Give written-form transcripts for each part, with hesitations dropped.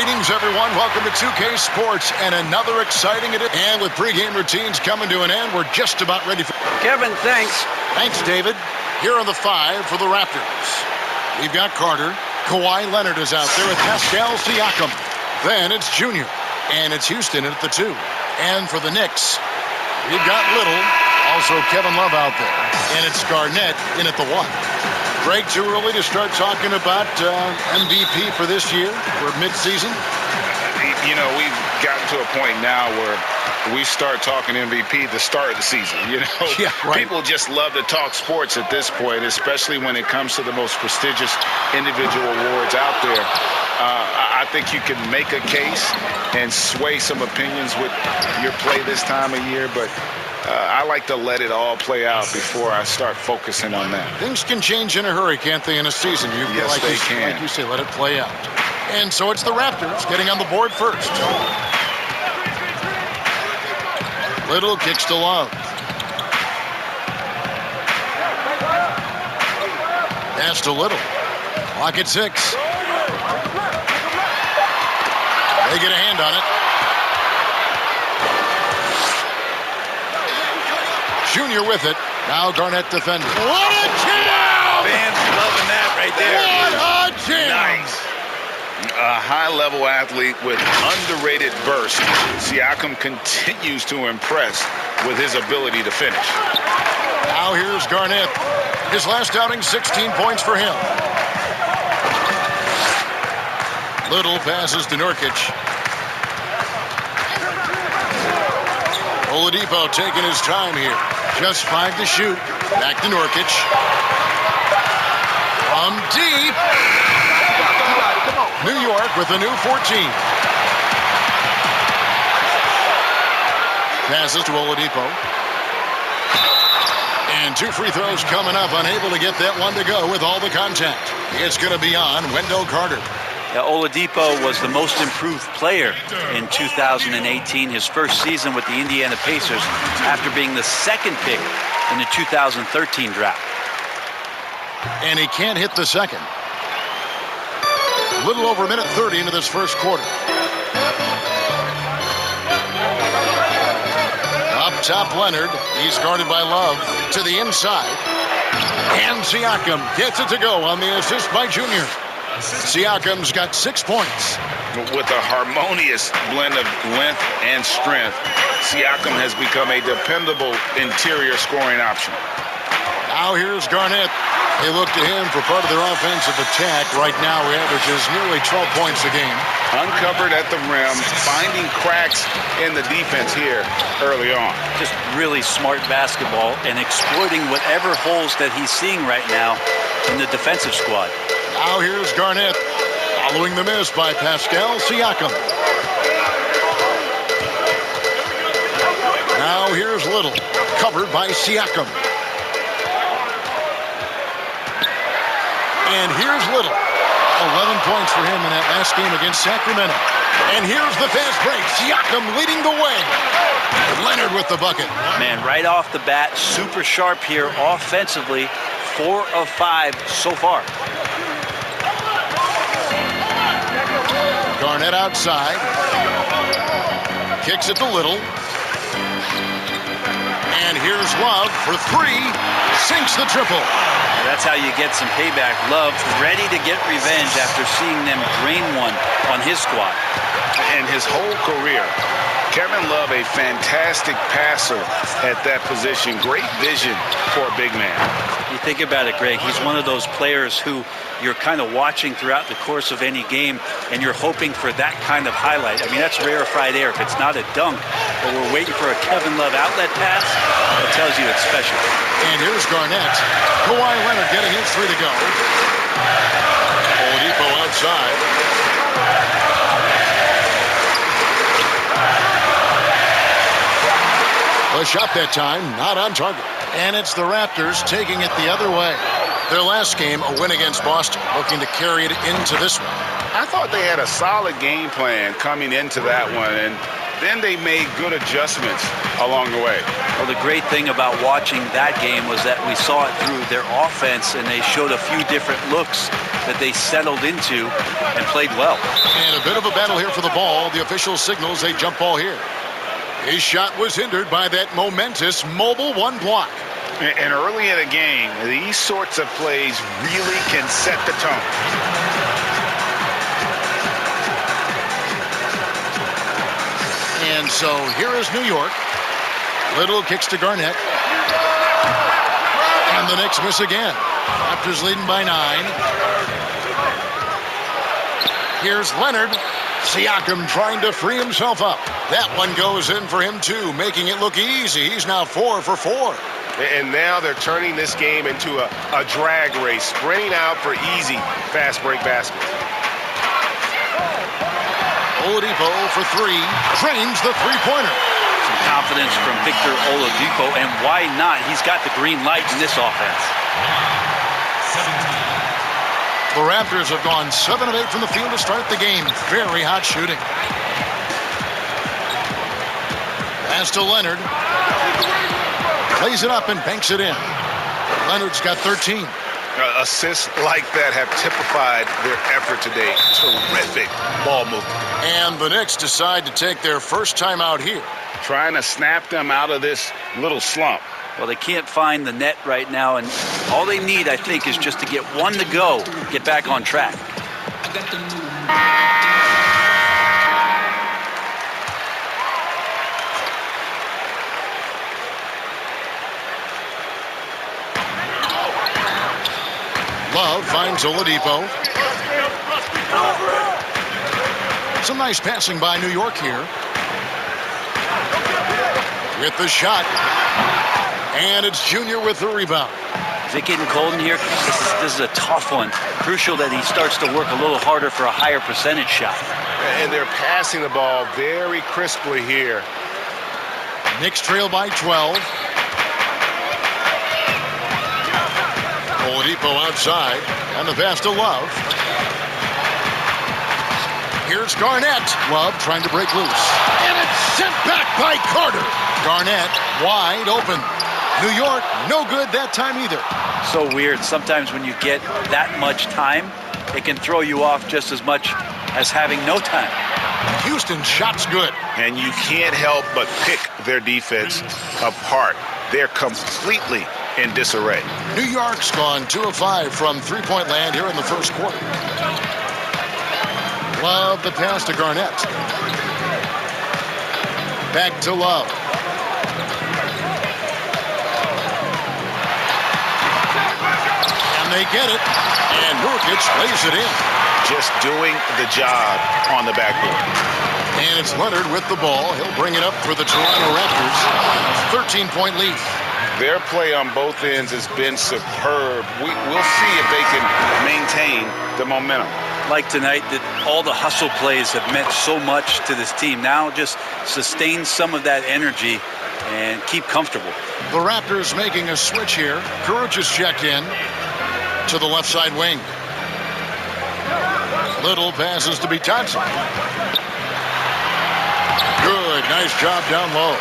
Greetings, everyone. Welcome to 2K Sports and another exciting edition. And with pregame routines coming to an end, we're just about ready for... Kevin, thanks. Thanks, David. Here are the 5 for the Raptors. We've got Carter. Kawhi Leonard is out there with Pascal Siakam. Then it's Junior. And it's Houston at the 2. And for the Knicks, we've got Little. Also Kevin Love out there. And it's Garnett in at the 1. Greg, too early to start talking about MVP for this year, for midseason? You know, we've gotten to a point now where we start talking MVP at the start of the season. You know, yeah, right. People just love to talk sports at this point, especially when it comes to the most prestigious individual awards out there. I think you can make a case and sway some opinions with your play this time of year, but I like to let it all play out before I start focusing on that. Things can change in a hurry, can't they, in a season? Yes, they can. Like you say, let it play out. And so it's the Raptors getting on the board first. Little kicks to Love. Pass to Little. Clock at 6. They get a hand on it. Junior with it. Now Garnett defending. What a jam! Fans loving that right there. What a jam! Nice. A high-level athlete with underrated burst. Siakam continues to impress with his ability to finish. Now here's Garnett. His last outing, 16 points for him. Little passes to Nurkic. Oladipo taking his time here. Just 5 to shoot. Back to Nurkic. From deep. New York with a new 14. Passes to Oladipo. And 2 free throws coming up. Unable to get that one to go with all the contact. It's going to be on Wendell Carter. Yeah, Oladipo was the most improved player in 2018, his first season with the Indiana Pacers, after being the 2nd pick in the 2013 draft. And he can't hit the second. A little over a minute 30 into this first quarter. Up top, Leonard. He's guarded by Love to the inside. And Siakam gets it to go on the assist by Junior. Siakam's got 6 points. With a harmonious blend of length and strength, Siakam has become a dependable interior scoring option. Now here's Garnett. They look to him for part of their offensive attack. Right now he averages nearly 12 points a game. Uncovered at the rim, finding cracks in the defense here early on. Just really smart basketball and exploiting whatever holes that he's seeing right now in the defensive squad. Now here's Garnett, following the miss by Pascal Siakam. Now here's Little, covered by Siakam. And here's Little, 11 points for him in that last game against Sacramento. And here's the fast break, Siakam leading the way. Leonard with the bucket. Man, right off the bat, super sharp here offensively, 4 of 5 so far. Garnett outside. Kicks it to Little. And here's Love for 3. Sinks the triple. That's how you get some payback. Love ready to get revenge after seeing them drain one on his squad. And his whole career, Kevin Love, a fantastic passer at that position. Great vision for a big man. You think about it, Greg, he's one of those players who you're kind of watching throughout the course of any game, and you're hoping for that kind of highlight. I mean, that's rarefied air. If it's not a dunk, but we're waiting for a Kevin Love outlet pass, that tells you it's special. And here's Garnett. Kawhi Leonard getting his 3 to go. Oladipo outside. The shot that time, not on target. And it's the Raptors taking it the other way. Their last game, a win against Boston, looking to carry it into this one. I thought they had a solid game plan coming into that one, and then they made good adjustments along the way. Well, the great thing about watching that game was that we saw it through their offense, and they showed a few different looks that they settled into and played well. And a bit of a battle here for the ball. The official signals a jump ball here. His shot was hindered by that momentous mobile one block. And early in a game, these sorts of plays really can set the tone. And so here is New York. Little kicks to Garnett. And the Knicks miss again. Raptors leading by 9. Here's Leonard. Siakam trying to free himself up. That one goes in for him too, making it look easy. He's now 4 for 4. And now they're turning this game into a drag race, sprinting out for easy fast break baskets. Oladipo for 3, drains the three-pointer. Some confidence from Victor Oladipo, and why not? He's got the green light in this offense. The Raptors have gone 7 of 8 from the field to start the game. Very hot shooting. Pass to Leonard. Plays it up and banks it in. Leonard's got 13. Assists like that have typified their effort today. Terrific ball movement. And the Knicks decide to take their first time out here. Trying to snap them out of this little slump. Well, they can't find the net right now, and all they need, I think, is just to get one to go, get back on track. Love finds Oladipo. Some nice passing by New York here. With the shot. And it's Junior with the rebound. Is it getting cold in here? This is a tough one. Crucial that he starts to work a little harder for a higher percentage shot. And they're passing the ball very crisply here. Knicks trail by 12. Oladipo outside, and the pass to Love. Here's Garnett. Love trying to break loose. And it's sent back by Carter. Garnett wide open. New York, no good that time either. So weird. Sometimes when you get that much time, it can throw you off just as much as having no time. Houston shot's good. And you can't help but pick their defense apart. They're completely in disarray. New York's gone 2 of 5 from three-point land here in the first quarter. Love the pass to Garnett. Back to Love. And they get it. And Nurkic lays it in. Just doing the job on the backboard. And it's Leonard with the ball. He'll bring it up for the Toronto Raptors. 13-point lead. Their play on both ends has been superb. We'll see if they can maintain the momentum. Like tonight, that all the hustle plays have meant so much to this team. Now just sustain some of that energy and keep comfortable. The Raptors making a switch here. Kuruc is checked in to the left side wing. Little passes to Thompson. Good, nice job down low.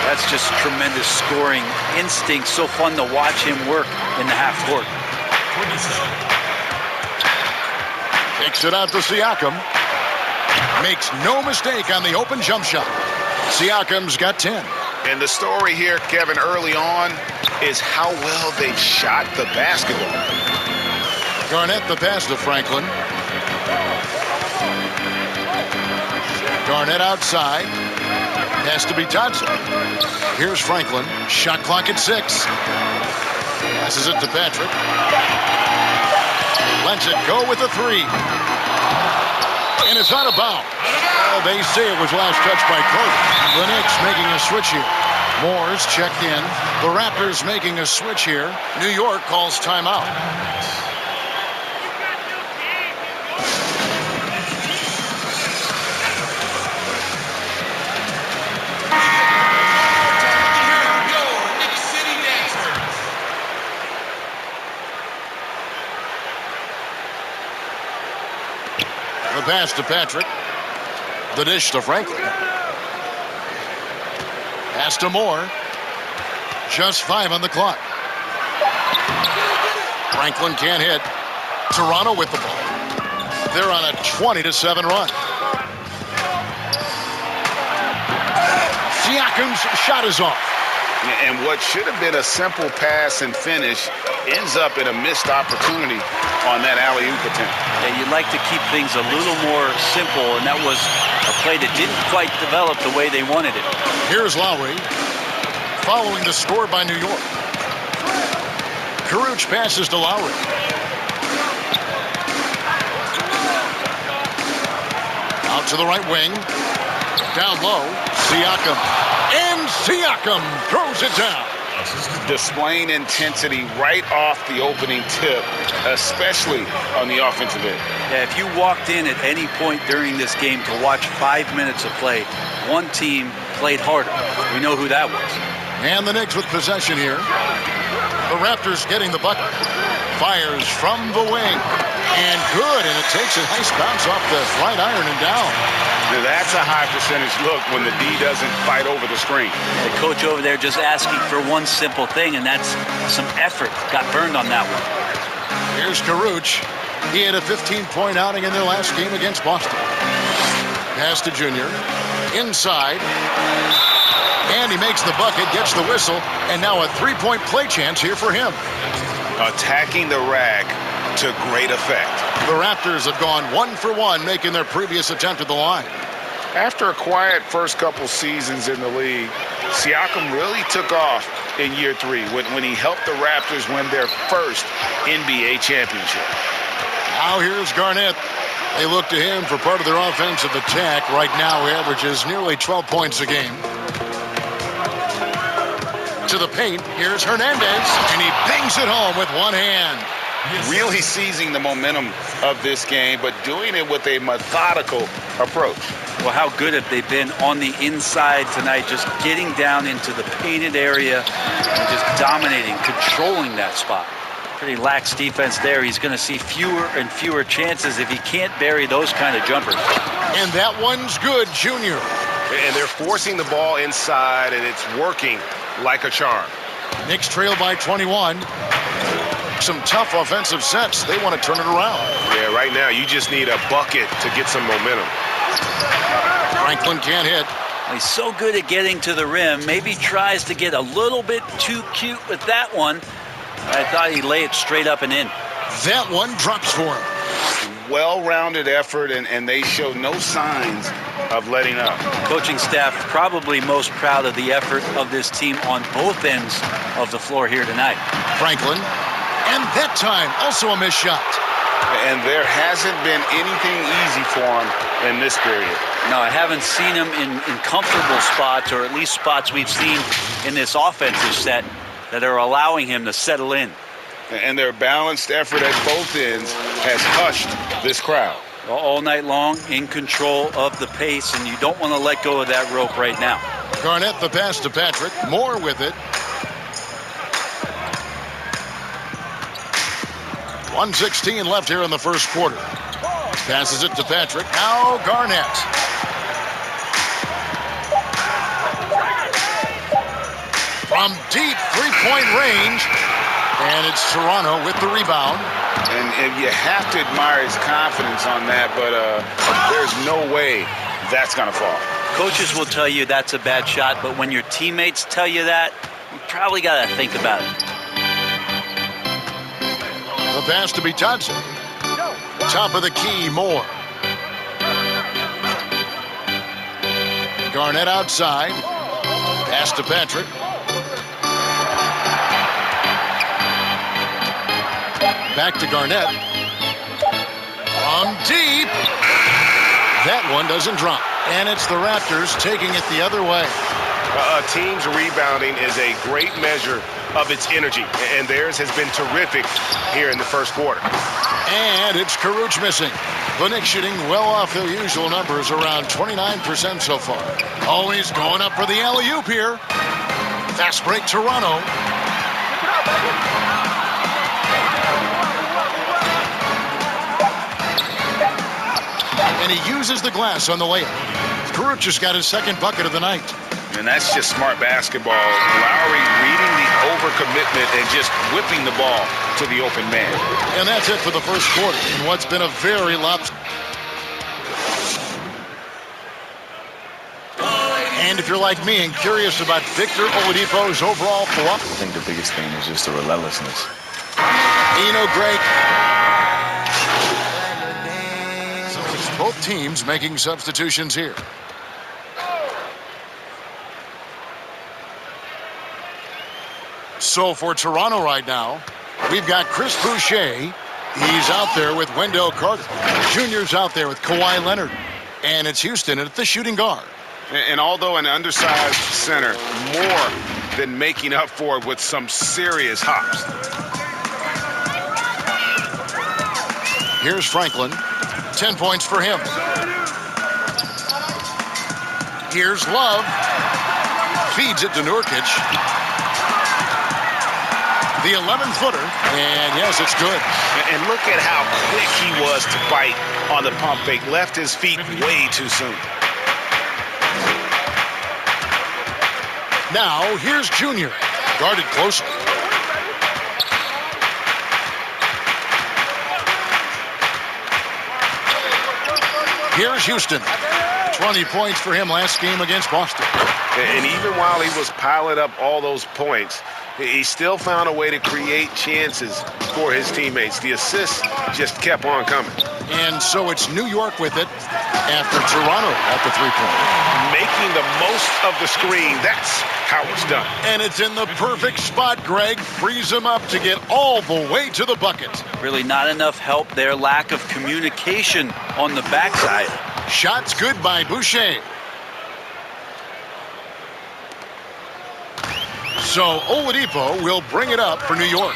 That's just tremendous scoring instinct. So fun to watch him work in the half court. Takes it out to Siakam. Makes no mistake on the open jump shot. Siakam's got 10. And the story here, Kevin, early on is how well they shot the basketball. Garnett the pass to Franklin. Garnett outside. Has to be Thompson. Here's Franklin. Shot clock at 6. Passes it to Patrick. Lets it go with a 3. And it's out of bounds. Well, they say it was last touched by Carter. The Knicks making a switch here. Moore's checked in. The Raptors making a switch here. New York calls timeout. The pass to Patrick. The dish to Franklin. Pass to Moore. Just 5 on the clock. Franklin can't hit. Toronto with the ball. They're on a 20-7 run. Siakam's shot is off. And what should have been a simple pass and finish ends up in a missed opportunity on that alley-oop attempt. Yeah, you'd like to keep things a little more simple, and that was a play that didn't quite develop the way they wanted it. Here's Lowry, following the score by New York. Caruch passes to Lowry. Out to the right wing. Down low, Siakam. And Siakam throws it down. Displaying intensity right off the opening tip, especially on the offensive end. Yeah, if you walked in at any point during this game to watch 5 minutes of play, one team played harder. We know who that was. And the Knicks with possession here. The Raptors getting the bucket. Fires from the wing. And good, and it takes a nice bounce off the right iron and down. Now that's a high percentage look when the D doesn't fight over the screen. The coach over there just asking for one simple thing, and that's some effort. Got burned on that one. Here's Caruch. He had a 15-point outing in their last game against Boston. Pass to Junior. Inside. And he makes the bucket, gets the whistle, and now a three-point play chance here for him. Attacking the rack to great effect. The Raptors have gone 1 for 1, making their previous attempt at the line. After a quiet first couple seasons in the league, Siakam really took off in year 3 when he helped the Raptors win their first NBA championship. Now here's Garnett. They look to him for part of their offensive attack. Right now he averages nearly 12 points a game. To the paint, here's Hernandez, and he bangs it home with one hand. Really seizing the momentum of this game, but doing it with a methodical approach. Well, how good have they been on the inside tonight, just getting down into the painted area and just dominating, controlling that spot. Pretty lax defense there. He's going to see fewer and fewer chances if he can't bury those kind of jumpers. And that one's good, Junior. And they're forcing the ball inside, and it's working like a charm. Knicks trail by 21. Some tough offensive sets. They want to turn it around. Yeah, right now you just need a bucket to get some momentum. Franklin can't hit. He's so good at getting to the rim. Maybe tries to get a little bit too cute with that one. I thought he'd lay it straight up and in. That one drops for him. Well-rounded effort, and they show no signs of letting up. Coaching staff probably most proud of the effort of this team on both ends of the floor here tonight. Franklin, and that time also a missed shot. And there hasn't been anything easy for him in this period. No, I haven't seen him in comfortable spots, or at least spots we've seen in this offensive set that are allowing him to settle in. And their balanced effort at both ends has hushed this crowd. All night long, in control of the pace, and you don't want to let go of that rope right now. Garnett the pass to Patrick. Moore with it. 1:16 left here in the first quarter. Passes it to Patrick. Now Garnett. From deep three-point range. And it's Toronto with the rebound. And you have to admire his confidence on that, but there's no way that's going to fall. Coaches will tell you that's a bad shot, but when your teammates tell you that, you probably got to think about it. The pass to Bitadze. Top of the key, Moore. Garnett outside. Pass to Patrick. Back to Garnett. From deep. That one doesn't drop. And it's the Raptors taking it the other way. A team's rebounding is a great measure of its energy, and theirs has been terrific here in the first quarter. And it's Caruch missing. The Knicks shooting well off their usual numbers, around 29% so far. Always going up for the alley-oop here. Fast break, Toronto. And he uses the glass on the layup. Caruch has got his second bucket of the night. And that's just smart basketball. Lowry reading the overcommitment and just whipping the ball to the open man. And that's it for the first quarter in what's been a very lopsided. And if you're like me and curious about Victor Oladipo's overall philosophy, I think the biggest thing is just the relentlessness. Greg. So it's both teams making substitutions here. So for Toronto right now, we've got Chris Boucher. He's out there with Wendell Carter. Junior's out there with Kawhi Leonard. And it's Houston at the shooting guard. And although an undersized center, more than making up for it with some serious hops. Here's Franklin. 10 points for him. Here's Love. Feeds it to Nurkic. The 11-footer. And yes, it's good. And look at how quick he was to bite on the pump fake. Left his feet way too soon. Now, here's Junior. Guarded closely. Here's Houston. 20 points for him last game against Boston. And even while he was piling up all those points, he still found a way to create chances for his teammates. The assists just kept on coming. And so it's New York with it after Toronto at the three-point. Making the most of the screen. That's how it's done. And it's in the perfect spot, Greg. Frees him up to get all the way to the bucket. Really not enough help there. Lack of communication on the backside. Shots good by Boucher. So Oladipo will bring it up for New York.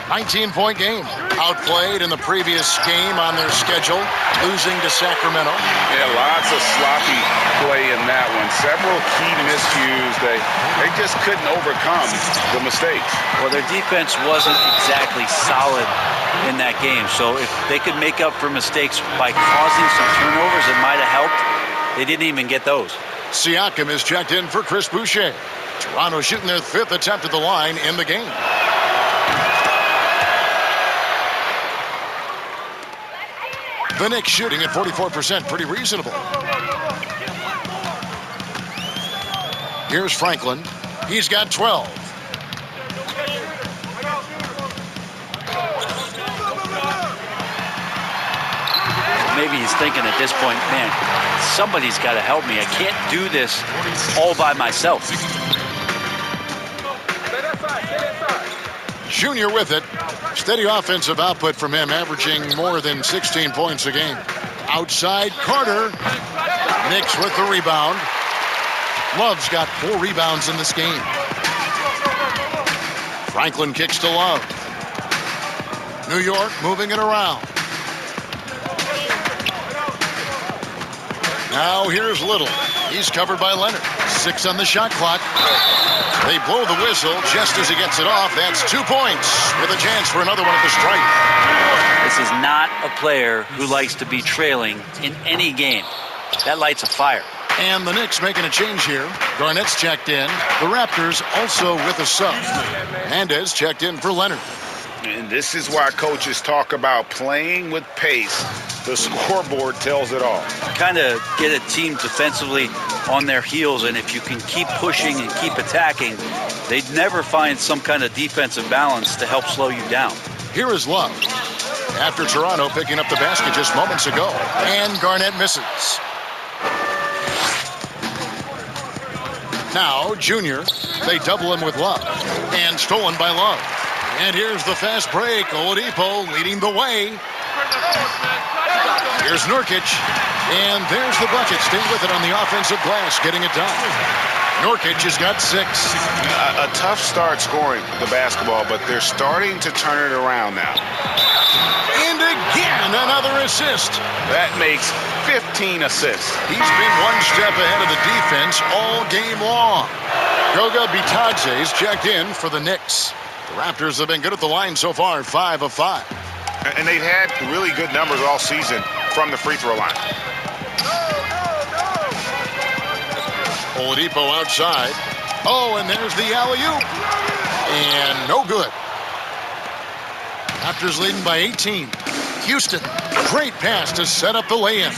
19-point game. Outplayed in the previous game on their schedule, losing to Sacramento. Yeah, lots of sloppy play in that one. Several key miscues. They just couldn't overcome the mistakes. Well, their defense wasn't exactly solid in that game. So if they could make up for mistakes by causing some turnovers, it might have helped. They didn't even get those. Siakam is checked in for Chris Boucher. Toronto shooting their 5th attempt at the line in the game. The Knicks shooting at 44%, pretty reasonable. Here's Franklin. He's got 12. Maybe he's thinking at this point, man, somebody's got to help me. I can't do this all by myself. Junior with it. Steady offensive output from him, averaging more than 16 points a game. Outside, Carter. Knicks with the rebound. Love's got 4 rebounds in this game. Franklin kicks to Love. New York moving it around. Now here's Little. He's covered by Leonard. 6 on the shot clock. They blow the whistle just as he gets it off. That's 2 points with a chance for another one at the stripe. This is not a player who likes to be trailing in any game. That lights a fire. And the Knicks making a change here. Garnett's checked in. The Raptors also with a sub. Hernandez checked in for Leonard. And this is why coaches talk about playing with pace. The scoreboard tells it all. Kind of get a team defensively on their heels, and if you can keep pushing and keep attacking, they'd never find some kind of defensive balance to help slow you down. Here is Love. After Toronto picking up the basket just moments ago. And Garnett misses. Now, Junior, they double him with Love. And stolen by Love. And here's the fast break. Oladipo leading the way. Here's Nurkic. And there's the bucket. Stay with it on the offensive glass, getting it done. Nurkic has got 6. A tough start scoring the basketball, but they're starting to turn it around now. And again, another assist. That makes 15 assists. He's been one step ahead of the defense all game long. Goga Bitadze's checked in for the Knicks. The Raptors have been good at the line so far, 5 of 5. And they've had really good numbers all season from the free throw line. Oladipo outside. Oh, and there's the alley-oop. And no good. Raptors leading by 18. Houston, great pass to set up the lay-in.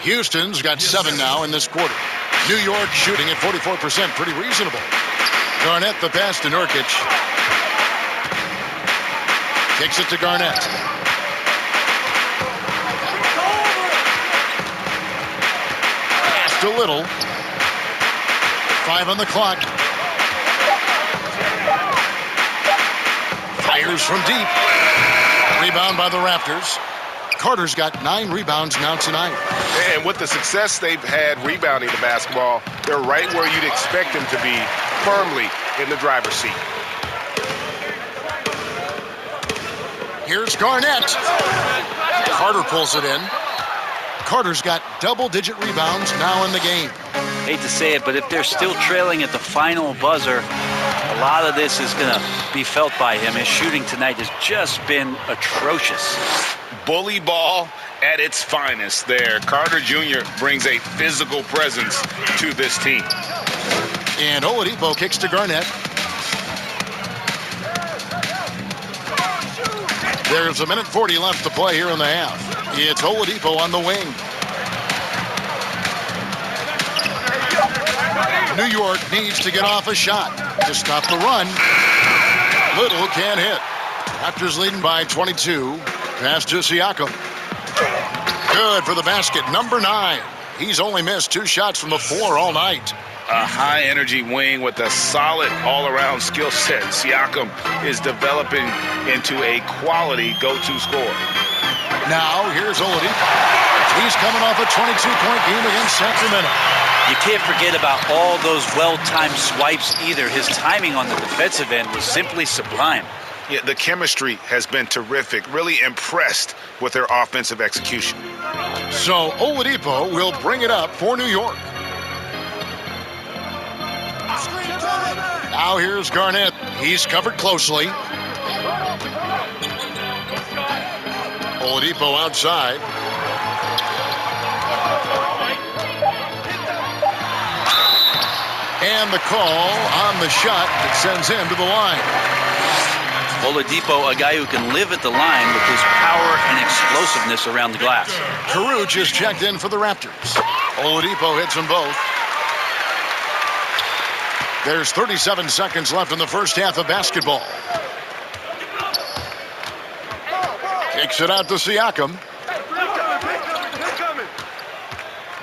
Houston's got 7 now in this quarter. New York shooting at 44%, pretty reasonable. Garnett the pass to Nurkic. Kicks it to Garnett. Passed a little. 5 on the clock. Fires from deep. Rebound by the Raptors. Carter's got 9 rebounds now tonight. And with the success they've had rebounding the basketball, they're right where you'd expect them to be, firmly in the driver's seat. Here's Garnett. Carter pulls it in. Carter's got double-digit rebounds now in the game. Hate to say it, but if they're still trailing at the final buzzer, a lot of this is going to be felt by him. His shooting tonight has just been atrocious. Bully ball at its finest there. Carter Jr. brings a physical presence to this team. And Oladipo kicks to Garnett. There's 1:40 left to play here in the half. It's Oladipo on the wing. New York needs to get off a shot to stop the run. Little can't hit. Raptors leading by 22. Pass to Siakam. Good for the basket. Number 9. He's only missed 2 shots from the floor all night. A high-energy wing with a solid all-around skill set. Siakam is developing into a quality go-to scorer. Now, here's Oladipo. He's coming off a 22-point game against Sacramento. You can't forget about all those well-timed swipes either. His timing on the defensive end was simply sublime. Yeah, the chemistry has been terrific. Really impressed with their offensive execution. So Oladipo will bring it up for New York. Now here's Garnett. He's covered closely. Oladipo outside. And the call on the shot that sends him to the line. Oladipo, a guy who can live at the line with his power and explosiveness around the glass. Caruth just checked in for the Raptors. Oladipo hits them both. There's 37 seconds left in the first half of basketball. Kicks it out to Siakam.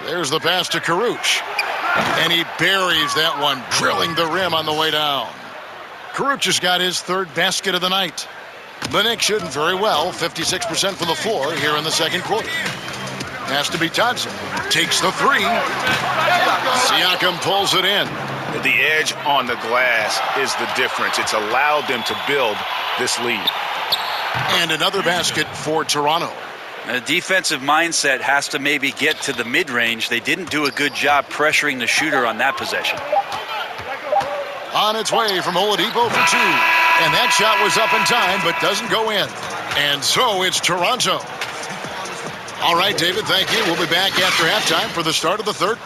There's the pass to Caruth. And he buries that one, drilling the rim on the way down. Caruth just got his 3rd basket of the night. The Knicks shooting very well, 56% from the floor here in the second quarter. Has to be Thompson. Takes the 3. Siakam pulls it in. The edge on the glass is the difference. It's allowed them to build this lead. And another basket for Toronto. A defensive mindset has to maybe get to the mid-range. They didn't do a good job pressuring the shooter on that possession. On its way from Oladipo for 2. And that shot was up in time, but doesn't go in. And so it's Toronto. All right, David, thank you. We'll be back after halftime for the start of the third.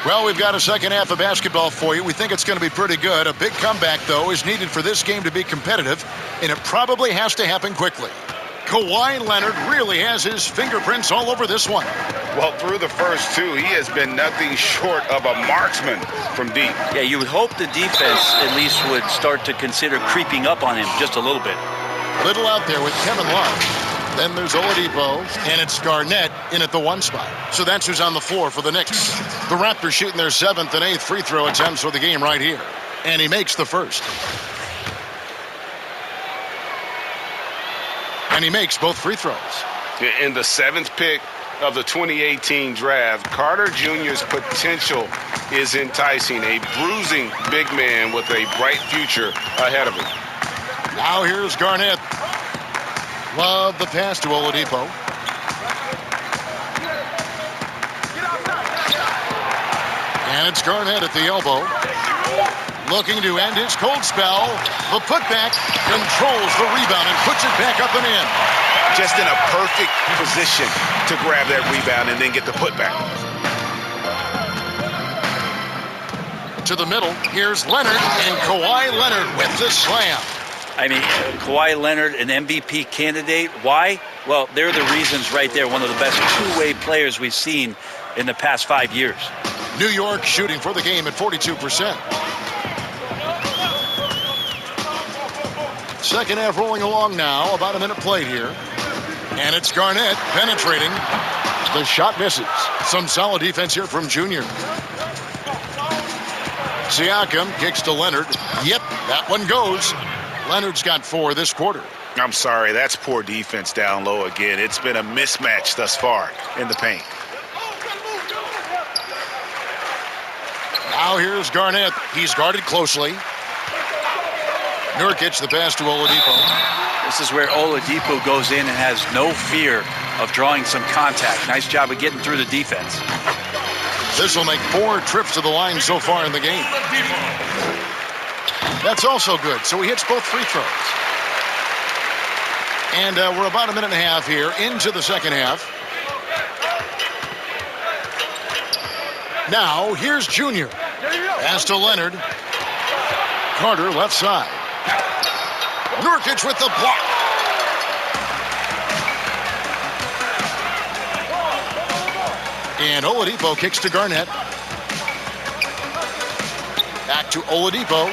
Well, we've got a second half of basketball for you. We think it's going to be pretty good. A big comeback, though, is needed for this game to be competitive, and it probably has to happen quickly. Kawhi Leonard really has his fingerprints all over this one. Well, through the first 2, he has been nothing short of a marksman from deep. Yeah, you would hope the defense at least would start to consider creeping up on him just a little bit. Little out there with Kevin Love. Then there's Oladipo, and it's Garnett in at the 1 spot. So that's who's on the floor for the Knicks. The Raptors shooting their 7th and 8th free throw attempts for the game right here. And he makes the first. And he makes both free throws. In the 7th pick of the 2018 draft, Carter Jr.'s potential is enticing. A bruising big man with a bright future ahead of him. Now here's Garnett. Love the pass to Oladipo. And it's Garnett at the elbow. looking to end his cold spell. The putback controls the rebound and puts it back up and in. Just in a perfect position to grab that rebound and then get the putback. To the middle, here's Leonard, and Kawhi Leonard with the slam. I mean, Kawhi Leonard, an MVP candidate. Why? Well, they're the reasons right there. One of the best two-way players we've seen in the past 5 years. New York shooting for the game at 42%. Second half rolling along now. About a minute played here. And it's Garnett penetrating. The shot misses. Some solid defense here from Junior. Siakam kicks to Leonard. Yep, that one goes. Leonard's got 4 this quarter. I'm sorry, that's poor defense down low again. It's been a mismatch thus far in the paint. Now here's Garnett. He's guarded closely. Nurkic, the pass to Oladipo. This is where Oladipo goes in and has no fear of drawing some contact. Nice job of getting through the defense. This will make 4 trips to the line so far in the game. That's also good. So he hits both free throws. And we're about a minute and a half here into the second half. Now, here's Junior. Pass to Leonard. Carter, left side. Nurkic with the block. And Oladipo kicks to Garnett. Back to Oladipo.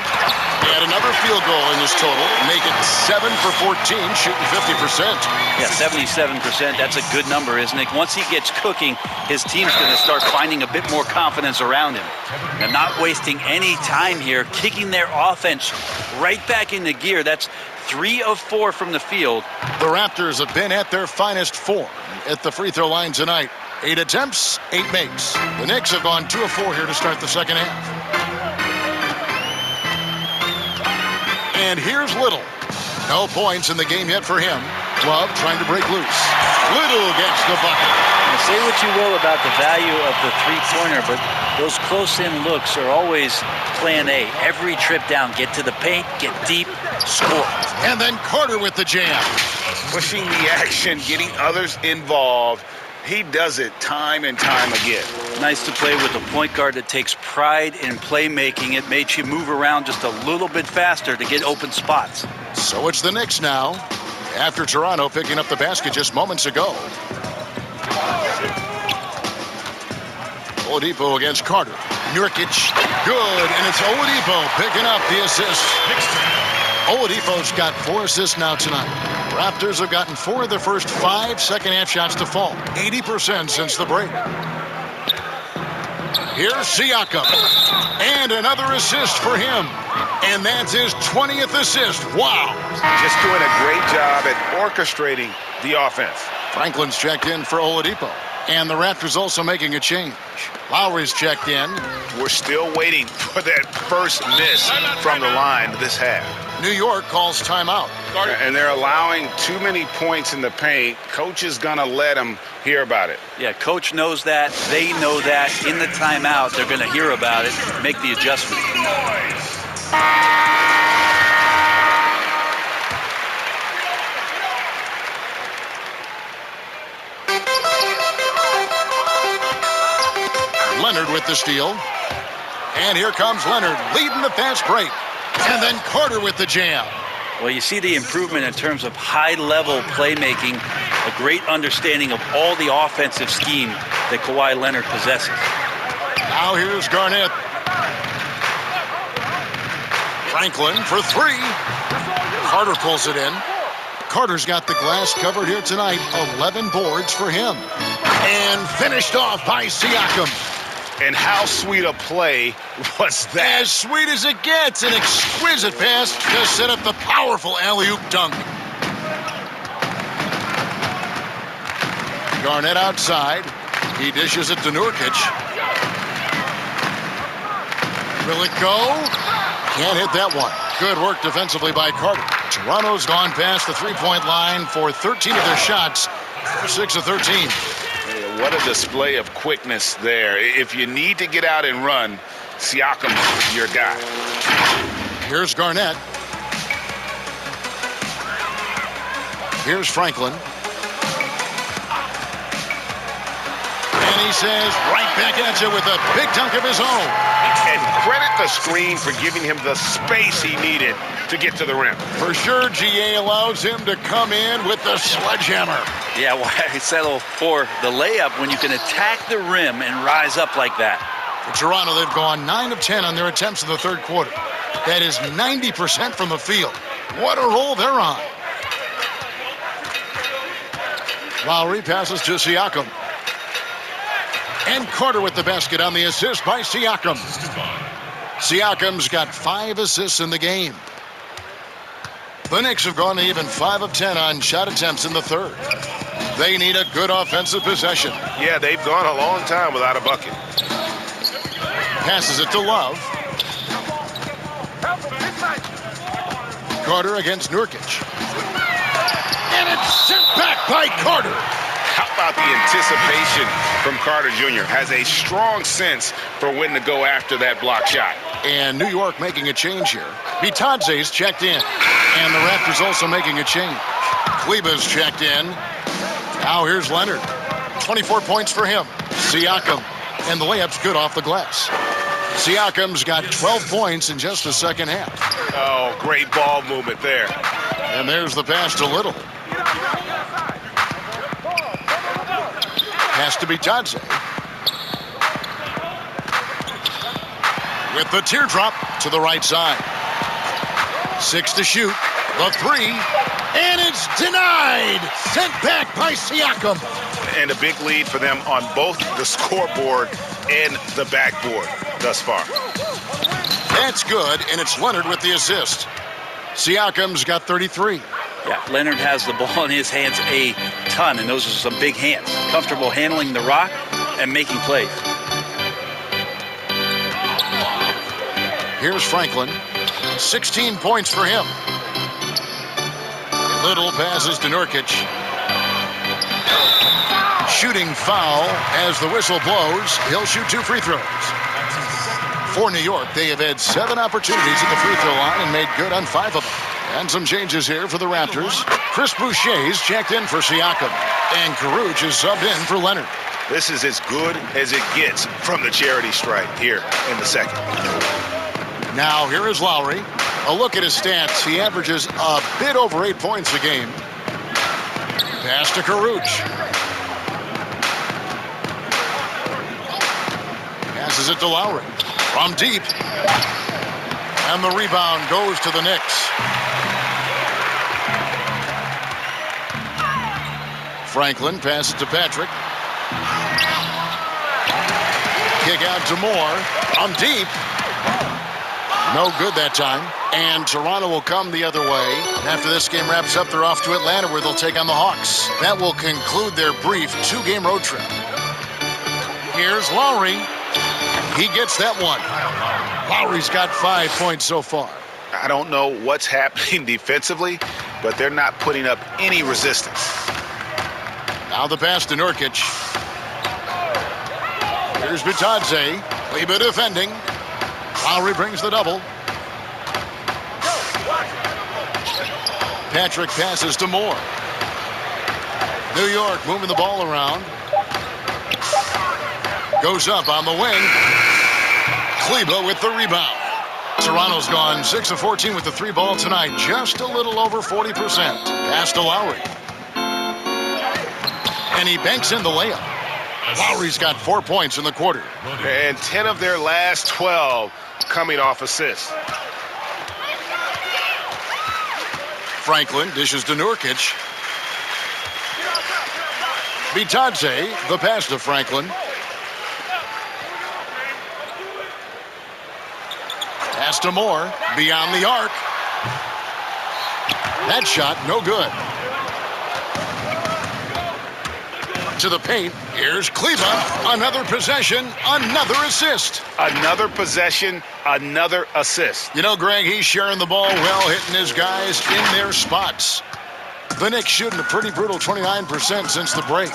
And another field goal in this total. Make it 7 for 14, shooting 50%. Yeah, 77%. That's a good number, isn't it? Once he gets cooking, his team's going to start finding a bit more confidence around him. And not wasting any time here, kicking their offense right back into gear. That's 3 of 4 from the field. The Raptors have been at their finest form at the free throw line tonight. 8 attempts, 8 makes. The Knicks have gone 2 of 4 here to start the second half. And here's Little. No points in the game yet for him. Love trying to break loose. Little gets the bucket. Now, say what you will about the value of the three-pointer, but those close-in looks are always plan A. Every trip down, get to the paint, get deep, score. And then Carter with the jam. Pushing the action, getting others involved. He does it time and time again. Nice to play with a point guard that takes pride in playmaking. It makes you move around just a little bit faster to get open spots. So it's the Knicks now, after Toronto picking up the basket just moments ago. Oladipo against Carter. Nurkic, good, and it's Oladipo picking up the assist. Oladipo's got 4 assists now tonight. Raptors have gotten 4 of their first 5 second-half shots to fall. 80% since the break. Here's Siakam. And another assist for him. And that's his 20th assist. Wow. Just doing a great job at orchestrating the offense. Franklin's checked in for Oladipo. And the Raptors also making a change. Lowry's checked in. We're still waiting for that first miss from the line this half. New York calls timeout. And they're allowing too many points in the paint. Coach is going to let them hear about it. Yeah, coach knows that. They know that. In the timeout, they're going to hear about it, make the adjustment. Leonard with the steal. And here comes Leonard leading the fast break. And then Carter with the jam. Well, you see the improvement in terms of high-level playmaking, a great understanding of all the offensive scheme that Kawhi Leonard possesses. Now here's Garnett. Franklin for 3. Carter pulls it in. Carter's got the glass covered here tonight. 11 boards for him. And finished off by Siakam. And how sweet a play was that? As sweet as it gets. An exquisite pass to set up the powerful alley-oop dunk. Garnett outside. He dishes it to Nurkic. Will it go? Can't hit that one. Good work defensively by Carter. Toronto's gone past the three-point line for 13 of their shots. 6 of 13. What a display of quickness there. If you need to get out and run, Siakam's your guy. Here's Garnett. Here's Franklin. And he says, right back at you with a big dunk of his own. And credit the screen for giving him the space he needed to get to the rim. For sure, GA allows him to come in with the sledgehammer. Yeah, why settle for the layup when you can attack the rim and rise up like that? For Toronto, they've gone 9 of 10 on their attempts in the third quarter. That is 90% from the field. What a roll they're on. Lowry passes to Siakam. And Carter with the basket on the assist by Siakam. Siakam's got 5 assists in the game. The Knicks have gone to even 5 of 10 on shot attempts in the third. They need a good offensive possession. Yeah, they've gone a long time without a bucket. Passes it to Love. Carter against Nurkic. And it's sent back by Carter. How about the anticipation from Carter Jr.? Has a strong sense for when to go after that block shot. And New York making a change here. Bitadze's checked in. And the Raptors also making a change. Kleba's checked in. Now here's Leonard. 24 points for him. Siakam. And the layup's good off the glass. Siakam's got 12 points in just the second half. Oh, great ball movement there. And there's the pass to Little. Pass to Bitadze. With the teardrop to the right side. 6 to shoot. The 3. And it's denied. Sent back by Siakam. And a big lead for them on both the scoreboard and the backboard thus far. That's good, and it's Leonard with the assist. Siakam's got 33. Yeah, Leonard has the ball in his hands a ton, and those are some big hands. Comfortable handling the rock and making plays. Here's Franklin. 16 points for him. Little passes to Nurkic. Shooting foul as the whistle blows. He'll shoot 2 free throws. For New York, they have had 7 opportunities at the free throw line and made good on 5 of them. And some changes here for the Raptors. Chris Boucher's checked in for Siakam. And Caruth is subbed in for Leonard. This is as good as it gets from the charity stripe here in the second. Now here is Lowry. A look at his stats. He averages a bit over 8 points a game. Pass to Caruth. Passes it to Lowry. From deep. And the rebound goes to the Knicks. Franklin passes to Patrick. Kick out to Moore. From deep. No good that time. And Toronto will come the other way. After this game wraps up, they're off to Atlanta where they'll take on the Hawks. That will conclude their brief 2-game road trip. Here's Lowry. He gets that one. Lowry's got 5 points so far. I don't know what's happening defensively, but they're not putting up any resistance. Now the pass to Nurkic. Here's Bitadze. Kleba defending. Lowry brings the double. Patrick passes to Moore. New York moving the ball around. Goes up on the wing. Kleba with the rebound. Toronto's gone 6 of 14 with the 3 ball tonight. Just a little over 40%. Pass to Lowry. And he banks in the layup. Lowry's got 4 points in the quarter. And 10 of their last 12 coming off assists. Franklin dishes to Nurkic. Bitadze, the pass to Franklin. Pass to Moore, beyond the arc. That shot, no good. To the paint, here's Kleba. Another possession, another assist. Another possession, another assist. You know, Greg, he's sharing the ball well, hitting his guys in their spots. The Knicks shooting a pretty brutal 29% since the break.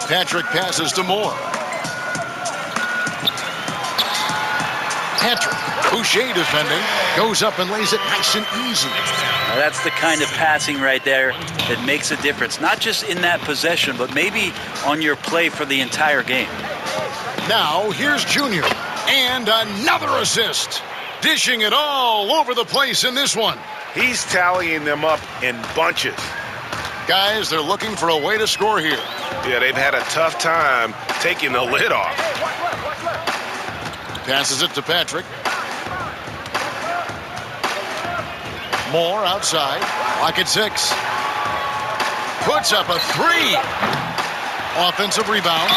Patrick passes to Moore. Patrick, Boucher defending, goes up and lays it nice and easy. Now that's the kind of passing right there that makes a difference, not just in that possession, but maybe on your play for the entire game. Now, here's Junior, and another assist. Dishing it all over the place in this one. He's tallying them up in bunches. Guys, they're looking for a way to score here. Yeah, they've had a tough time taking the lid off. Passes it to Patrick. Moore outside. Lock at 6. Puts up a 3. Offensive rebound.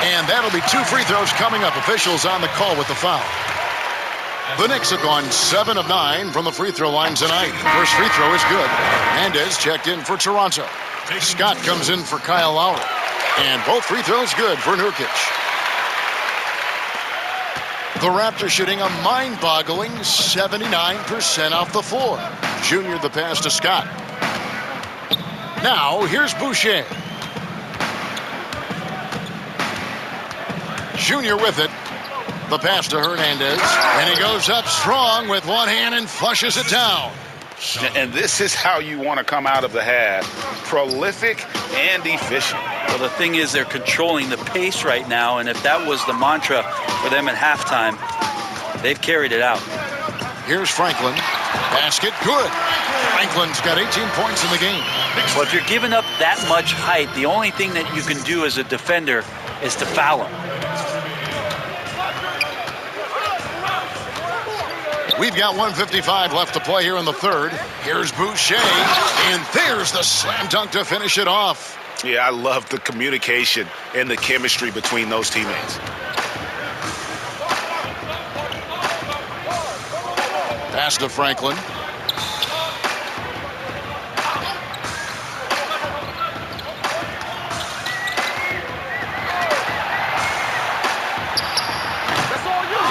And that'll be 2 free throws coming up. Officials on the call with the foul. The Knicks have gone 7 of 9 from the free throw line tonight. First free throw is good. Hernandez checked in for Toronto. Scott comes in for Kyle Lowry. And both free throws good for Nurkic. The Raptors shooting a mind-boggling 79% off the floor. Junior the pass to Scott. Now here's Boucher. Junior with it. The pass to Hernandez, and he goes up strong with one hand and flushes it down. And this is how you want to come out of the half. Prolific and efficient. Well, the thing is they're controlling the pace right now, and if that was the mantra for them at halftime, they've carried it out. Here's Franklin. Basket good. Franklin's got 18 points in the game. Well, if you're giving up that much height, the only thing that you can do as a defender is to foul him. We've got 1:55 left to play here in the third. Here's Boucher, and there's the slam dunk to finish it off. Yeah, I love the communication and the chemistry between those teammates. Pass to Franklin.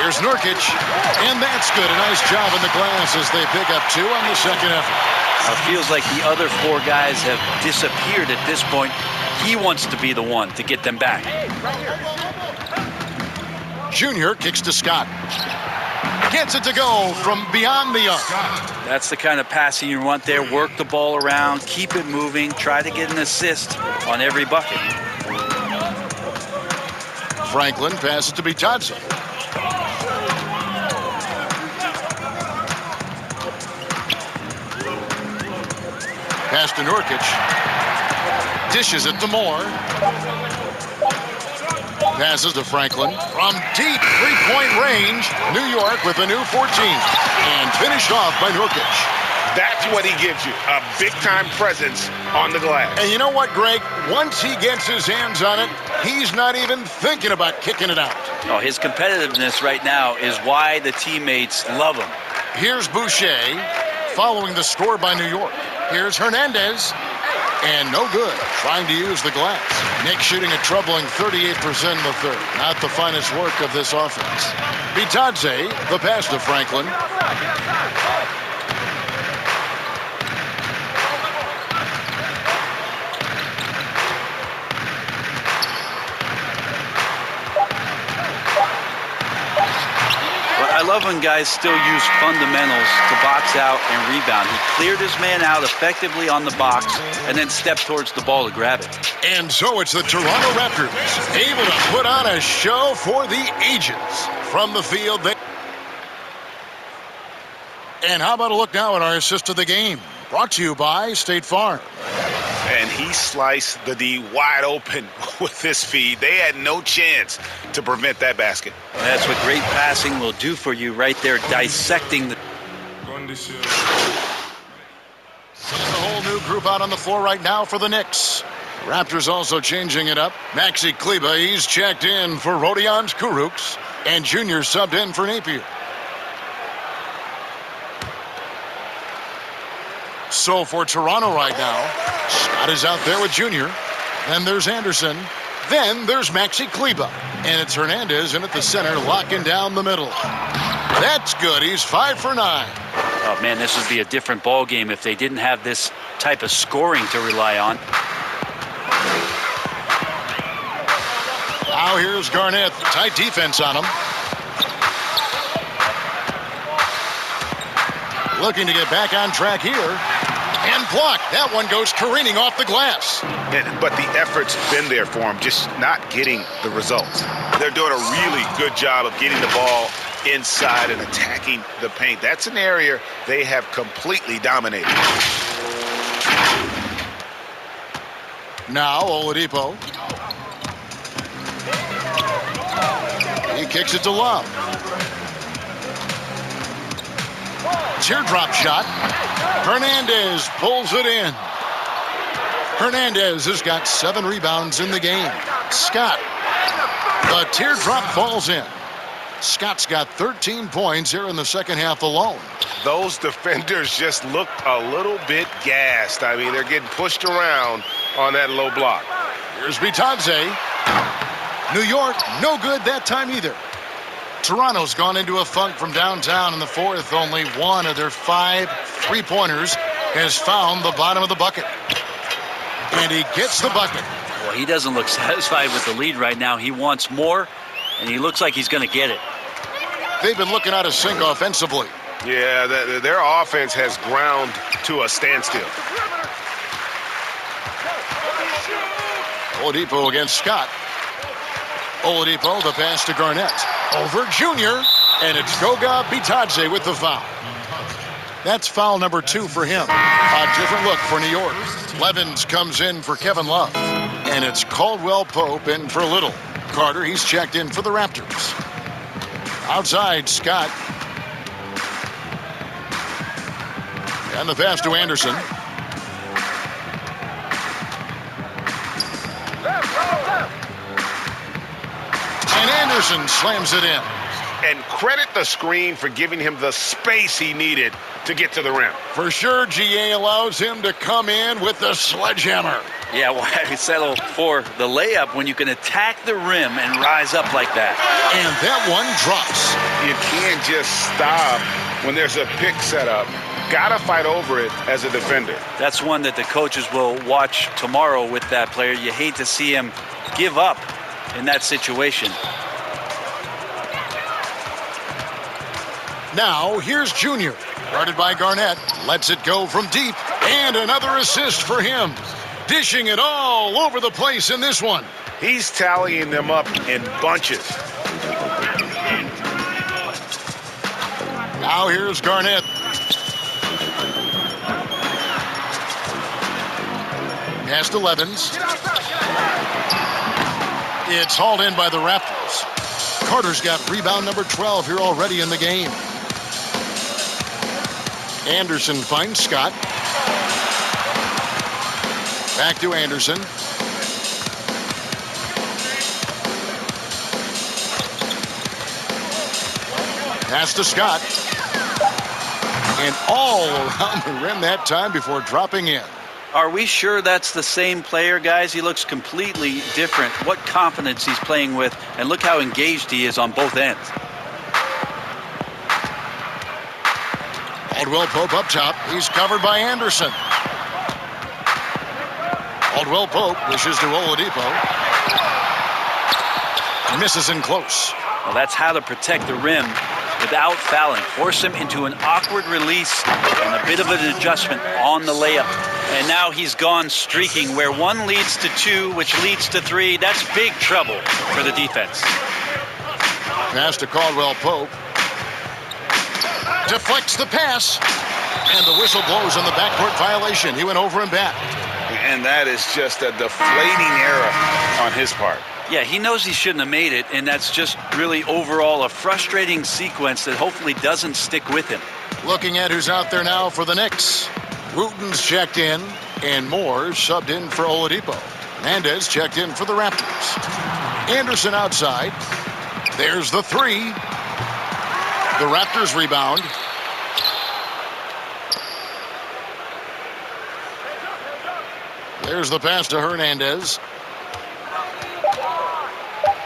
Here's Nurkic, and that's good. A nice job in the glass as they pick up 2 on the second effort. It feels like the other 4 guys have disappeared at this point. He wants to be the one to get them back. Junior kicks to Scott. Gets it to go from beyond the arc. That's the kind of passing you want there. Work the ball around, keep it moving, try to get an assist on every bucket. Franklin passes to Bitadze. Pass to Nurkic. Dishes it to Moore. Passes to Franklin. From deep three-point range, New York with a new 14. And finished off by Nurkic. That's what he gives you, a big-time presence on the glass. And you know what, Greg? Once he gets his hands on it, he's not even thinking about kicking it out. Oh, his competitiveness right now is why the teammates love him. Here's Boucher following the score by New York. Here's Hernandez, and no good, trying to use the glass. Knicks shooting a troubling 38% in the third. Not the finest work of this offense. Bitadze, the pass to Franklin. I love when guys still use fundamentals to box out and rebound. He cleared his man out effectively on the box and then stepped towards the ball to grab it. And so it's the Toronto Raptors able to put on a show for the ages from the field. And how about a look now at our assist of the game? Brought to you by State Farm. And he sliced the D wide open with this feed. They had no chance to prevent that basket. That's what great passing will do for you right there, dissecting the... There's a whole new group out on the floor right now for the Knicks. Raptors also changing it up. Maxi Kleber, he's checked in for Rodion Kurucs. And Junior subbed in for Napier. So for Toronto right now, Scott is out there with Junior. Then there's Anderson. Then there's Maxi Kleber. And it's Hernandez in at the center, locking down the middle. That's good. He's 5 for 9. Oh, man, this would be a different ball game if they didn't have this type of scoring to rely on. Now here's Garnett. Tight defense on him. Looking to get back on track here. And blocked. That one goes careening off the glass. But the effort's been there for him, just not getting the results. They're doing a really good job of getting the ball inside and attacking the paint. That's an area they have completely dominated. Now Oladipo. He kicks it to Love. Teardrop shot. Hernandez pulls it in. Hernandez has got 7 rebounds in the game. Scott. The teardrop falls in. Scott's got 13 points here in the second half alone. Those defenders just looked a little bit gassed. I mean, they're getting pushed around on that low block. Here's Bitadze. New York, no good that time either. Toronto's gone into a funk from downtown in the fourth. Only one of their 5 3-pointers has found the bottom of the bucket. And he gets the bucket. Well, he doesn't look satisfied with the lead right now. He wants more, and he looks like he's going to get it. They've been looking out of sync offensively. Yeah, their offense has ground to a standstill. Oladipo against Scott. Oladipo, the pass to Garnett. Over Junior, and it's Goga Bitadze with the foul. That's foul number 2 for him. A different look for New York. Levins comes in for Kevin Love, and it's Caldwell Pope in for Little. Carter, he's checked in for the Raptors. Outside, Scott. And the pass to Anderson. And Anderson slams it in. And credit the screen for giving him the space he needed to get to the rim. For sure, GA allows him to come in with the sledgehammer. Yeah, why settle for the layup when you can attack the rim and rise up like that? And that one drops. You can't just stop when there's a pick set up. Gotta fight over it as a defender. That's one that the coaches will watch tomorrow with that player. You hate to see him give up in that situation. Now, here's Junior. Guarded by Garnett. Lets it go from deep. And another assist for him. Dishing it all over the place in this one. He's tallying them up in bunches. Now here's Garnett. Pass to Levins. It's hauled in by the Raptors. Carter's got rebound number 12 here already in the game. Anderson finds Scott. Back to Anderson. Pass to Scott. And all around the rim that time before dropping in. Are we sure that's the same player, guys? He looks completely different. What confidence he's playing with, and look how engaged he is on both ends. Caldwell Pope up top. He's covered by Anderson. Caldwell Pope wishes to Oladipo. Misses in close. Well, that's how to protect the rim without fouling. Force him into an awkward release and a bit of an adjustment on the layup. And now he's gone streaking where 1 leads to 2, which leads to 3. That's big trouble for the defense. Pass to Caldwell Pope. Deflects the pass. And the whistle blows on the backcourt violation. He went over and back. And that is just a deflating error on his part. Yeah, he knows he shouldn't have made it, and that's just really overall a frustrating sequence that hopefully doesn't stick with him. Looking at who's out there now for the Knicks. Wooten's checked in, and Moore subbed in for Oladipo. Hernandez checked in for the Raptors. Anderson outside. There's the 3. The Raptors rebound. There's the pass to Hernandez.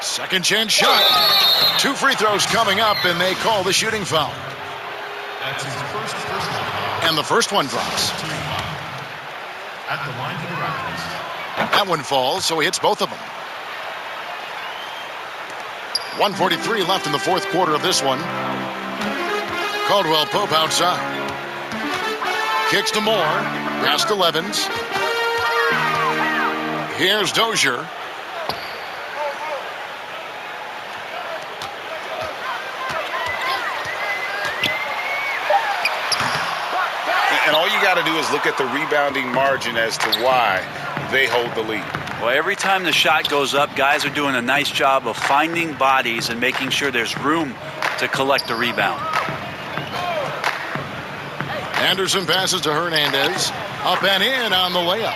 Second chance shot. 2 free throws coming up, and they call the shooting foul. That's his first foul. And the first one drops. At the line for the Raptors. That one falls, so he hits both of them. 1:43 left in the fourth quarter of this one. Caldwell Pope outside. Kicks to Moore. Past 11s. Here's Dozier. And all you got to do is look at the rebounding margin as to why they hold the lead. Well, every time the shot goes up, guys are doing a nice job of finding bodies and making sure there's room to collect the rebound. Anderson passes to Hernandez. Up and in on the layup.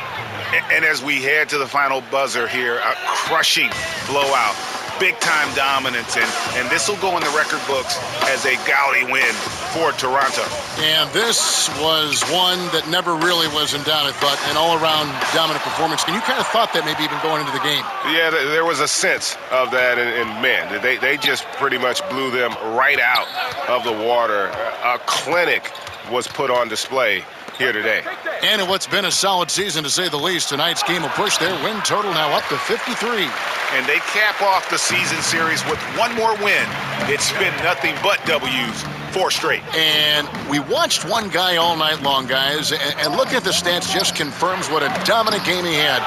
And as we head to the final buzzer here, a crushing blowout, big-time dominance, and this will go in the record books as a gaudy win for Toronto. And this was one that never really was in doubt, I thought, an all-around dominant performance. And you kind of thought that maybe even going into the game. Yeah, there was a sense of that, and man, they just pretty much blew them right out of the water. A clinic was put on display here today. And in what's been a solid season, to say the least, tonight's game will push their win total now up to 53. And they cap off the season series with one more win. It's been nothing but W's, 4 straight. And we watched one guy all night long, guys, and looking at the stats just confirms what a dominant game he had.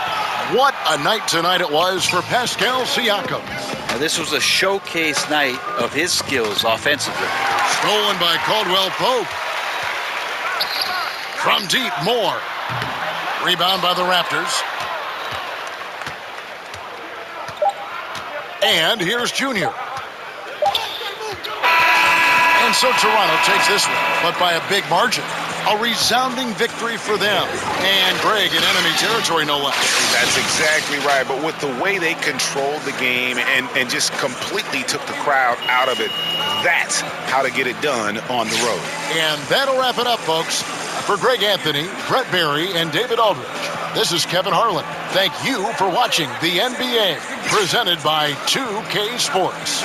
What a night tonight it was for Pascal Siakam. Now, this was a showcase night of his skills offensively. Stolen by Caldwell Pope. From deep, Moore. Rebound by the Raptors. And here's Junior. And so Toronto takes this one, but by a big margin. A resounding victory for them. And Greg in enemy territory, no less. That's exactly right. But with the way they controlled the game and just completely took the crowd out of it, that's how to get it done on the road. And that'll wrap it up, folks. For Greg Anthony, Brett Berry, and David Aldridge, this is Kevin Harlan. Thank you for watching the NBA, presented by 2K Sports.